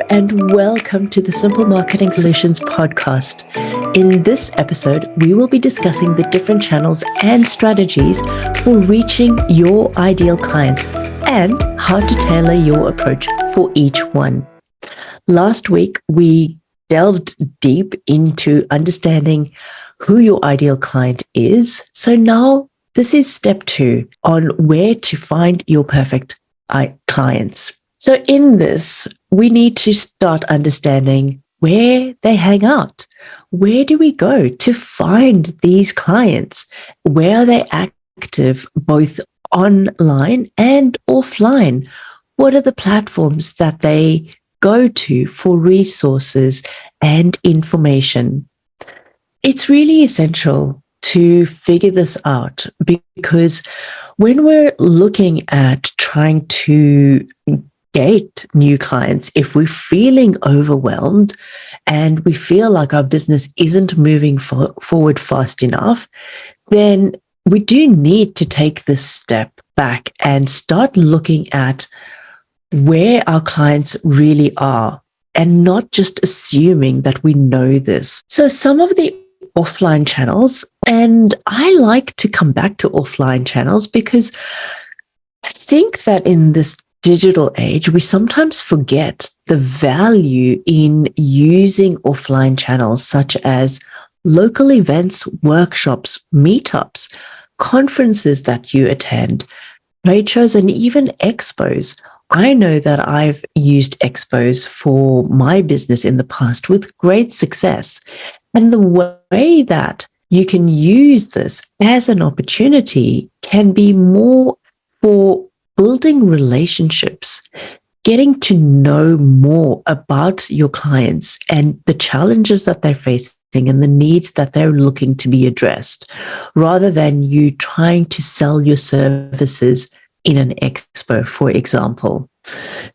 and welcome to the Simple Marketing Solutions podcast. In this episode, we will be discussing the different channels and strategies for reaching your ideal clients and how to tailor your approach for each one. Last week, we delved deep into understanding who your ideal client is. So now this is step 2 on where to find your perfect clients. So in this, we need to start understanding where they hang out. Where do we go to find these clients? Where are they active, both online and offline? What are the platforms that they go to for resources and information? It's really essential to figure this out, because when we're looking at trying to get new clients, if we're feeling overwhelmed and we feel like our business isn't moving forward fast enough, then we do need to take this step back and start looking at where our clients really are and not just assuming that we know this. So some of the offline channels, and I like to come back to offline channels because I think that in this digital age, we sometimes forget the value in using offline channels such as local events, workshops, meetups, conferences that you attend, trade shows, and even expos. I know that I've used expos for my business in the past with great success. And the way that you can use this as an opportunity can be more for building relationships, getting to know more about your clients and the challenges that they're facing and the needs that they're looking to be addressed, rather than you trying to sell your services in an expo, for example.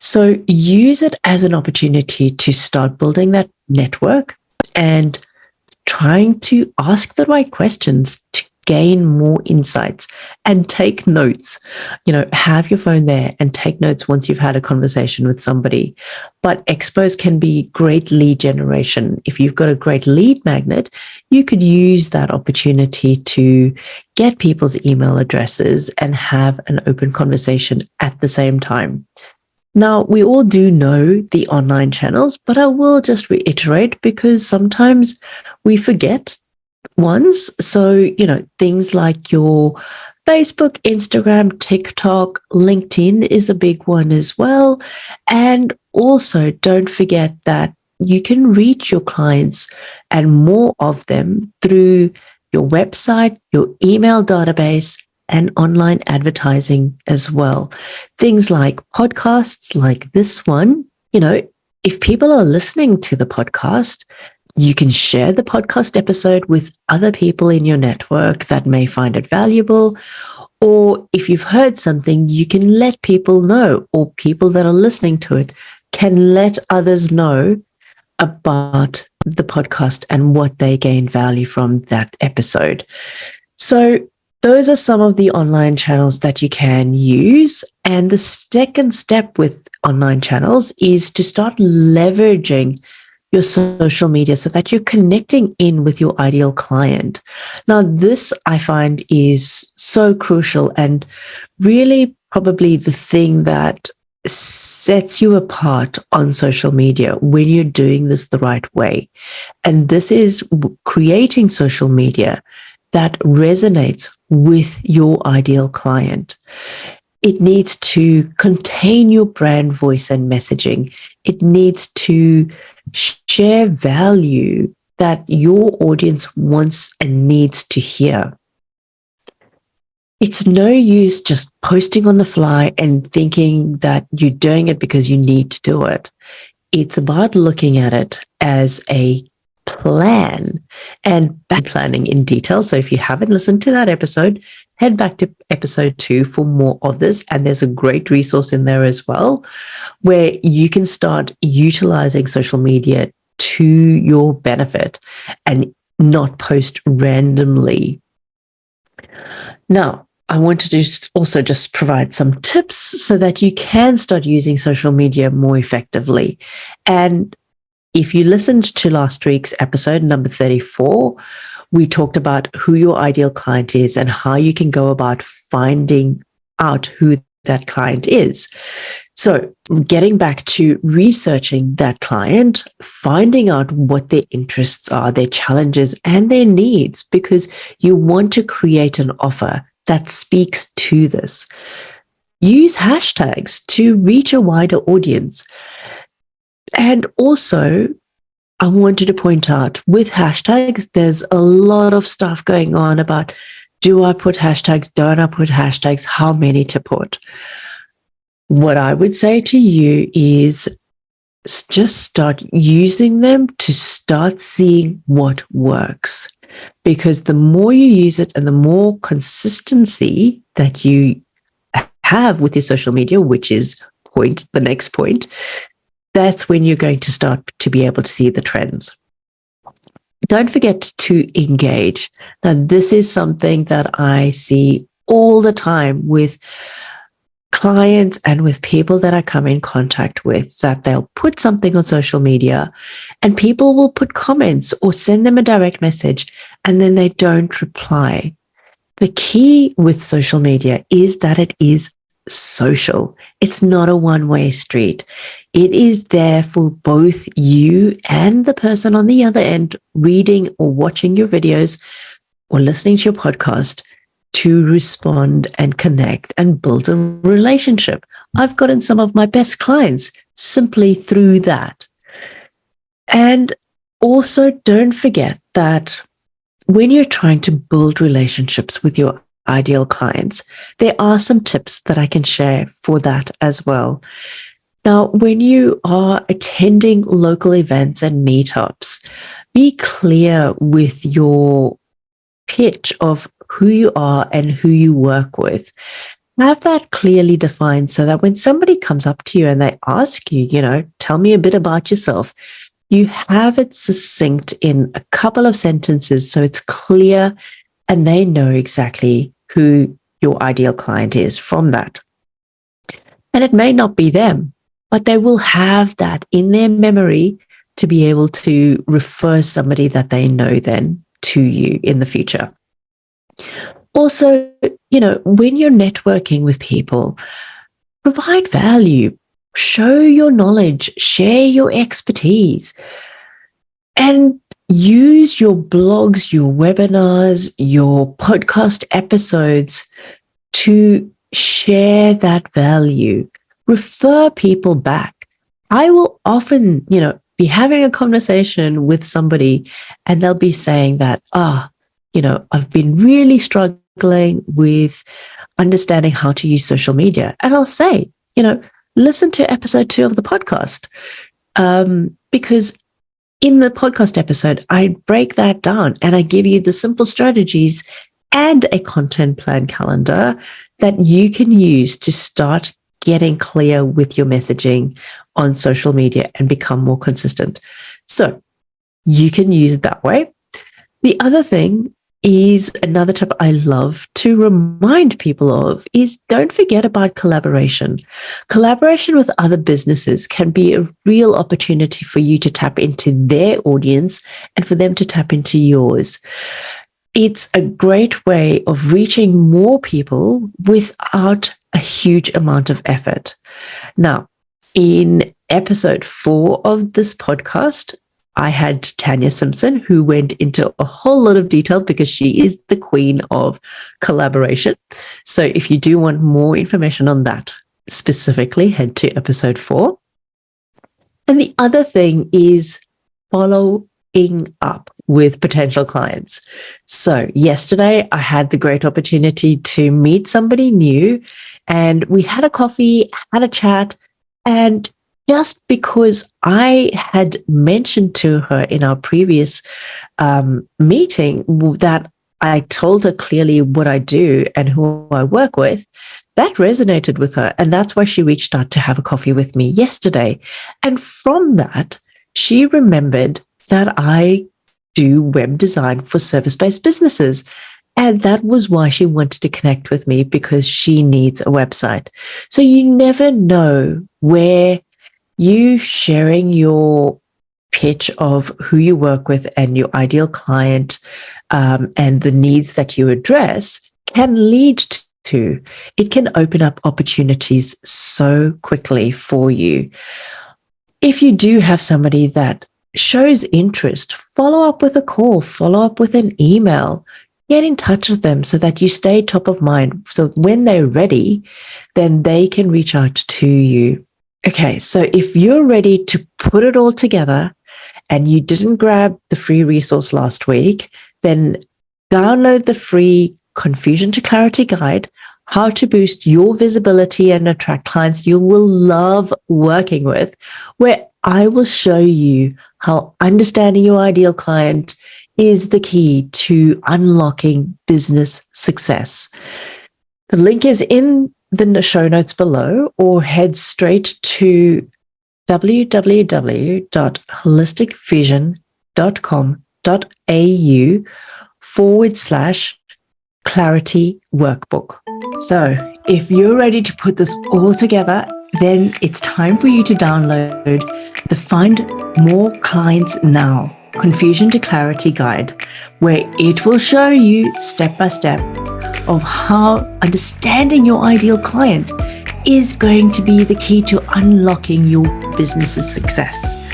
So use it as an opportunity to start building that network and trying to ask the right questions to gain more insights and take notes. Have your phone there and take notes once you've had a conversation with somebody. But expos can be great lead generation. If you've got a great lead magnet, you could use that opportunity to get people's email addresses and have an open conversation at the same time. Now, we all do know the online channels, but I will just reiterate because sometimes we forget ones. So, things like your Facebook, Instagram, TikTok, LinkedIn is a big one as well. And also don't forget that you can reach your clients and more of them through your website, your email database, and online advertising as well. Things like podcasts like this one. If people are listening to the podcast, you can share the podcast episode with other people in your network that may find it valuable. Or if you've heard something, you can let people know, or people that are listening to it can let others know about the podcast and what they gain value from that episode. So those are some of the online channels that you can use. And the second step with online channels is to start leveraging your social media so that you're connecting in with your ideal client. Now, this I find is so crucial and really probably the thing that sets you apart on social media when you're doing this the right way. And this is creating social media that resonates with your ideal client. It needs to contain your brand voice and messaging. It needs to share value that your audience wants and needs to hear. It's no use just posting on the fly and thinking that you're doing it because you need to do it. It's about looking at it as a plan and planning in detail. So if you haven't listened to that episode, head back to episode 2 for more of this. And there's a great resource in there as well, where you can start utilizing social media to your benefit and not post randomly. Now, I wanted to also just provide some tips so that you can start using social media more effectively. And if you listened to last week's episode, number 34, we talked about who your ideal client is and how you can go about finding out who that client is. So getting back to researching that client, finding out what their interests are, their challenges, and their needs, because you want to create an offer that speaks to this. Use hashtags to reach a wider audience. And also, I wanted to point out with hashtags, there's a lot of stuff going on about, do I put hashtags? Don't I put hashtags? How many to put? What I would say to you is just start using them to start seeing what works. Because the more you use it and the more consistency that you have with your social media, which is the next point, that's when you're going to start to be able to see the trends. Don't forget to engage. Now, this is something that I see all the time with clients and with people that I come in contact with, that they'll put something on social media and people will put comments or send them a direct message and then they don't reply. The key with social media is that it is social. It's not a one-way street. It is there for both you and the person on the other end reading or watching your videos or listening to your podcast to respond and connect and build a relationship. I've gotten some of my best clients simply through that. And also don't forget that when you're trying to build relationships with your ideal clients, there are some tips that I can share for that as well. Now, when you are attending local events and meetups, be clear with your pitch of who you are and who you work with. Have that clearly defined so that when somebody comes up to you and they ask you, tell me a bit about yourself, you have it succinct in a couple of sentences so it's clear and they know exactly who your ideal client is from that. And it may not be them, but they will have that in their memory to be able to refer somebody that they know then to you in the future. Also, when you're networking with people, provide value, show your knowledge, share your expertise, and use your blogs, your webinars, your podcast episodes to share that value. Refer people back. I will often, be having a conversation with somebody and they'll be saying that, I've been really struggling with understanding how to use social media. And I'll say, listen to episode 2 of the podcast. Because in the podcast episode, I break that down and I give you the simple strategies and a content plan calendar that you can use to start getting clear with your messaging on social media and become more consistent. So you can use it that way. The other thing is another tip I love to remind people of is don't forget about collaboration. Collaboration with other businesses can be a real opportunity for you to tap into their audience and for them to tap into yours. It's a great way of reaching more people without a huge amount of effort. Now, in episode 4 of this podcast, I had Tanya Simpson, who went into a whole lot of detail because she is the queen of collaboration. So if you do want more information on that, specifically head to episode 4. And the other thing is following up with potential clients. So yesterday I had the great opportunity to meet somebody new and we had a coffee, had a chat, and just because I had mentioned to her in our previous meeting that I told her clearly what I do and who I work with, that resonated with her. And that's why she reached out to have a coffee with me yesterday. And from that, she remembered that I do web design for service-based businesses. And that was why she wanted to connect with me, because she needs a website. So you never know where you sharing your pitch of who you work with and your ideal client and the needs that you address can lead to. It can open up opportunities so quickly for you. If you do have somebody that shows interest, follow up with a call, follow up with an email. Get in touch with them so that you stay top of mind. So when they're ready, then they can reach out to you. Okay, so if you're ready to put it all together and you didn't grab the free resource last week, then download the free Confusion to Clarity guide, how to boost your visibility and attract clients you will love working with, where I will show you how understanding your ideal client is the key to unlocking business success. The link is in the show notes below, or head straight to www.holisticvision.com.au/clarity workbook. So if you're ready to put this all together, then it's time for you to download the Find More Clients Now Confusion to Clarity guide, where it will show you step by step of how understanding your ideal client is going to be the key to unlocking your business's success.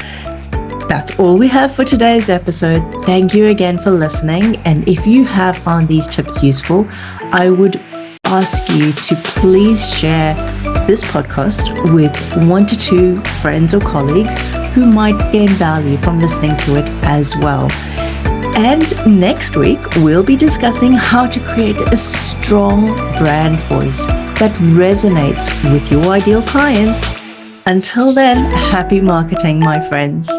That's all we have for today's episode. Thank you again for listening. And if you have found these tips useful, I would ask you to please share this podcast with 1 to 2 friends or colleagues who might gain value from listening to it as well. And next week, we'll be discussing how to create a strong brand voice that resonates with your ideal clients. Until then, happy marketing, my friends.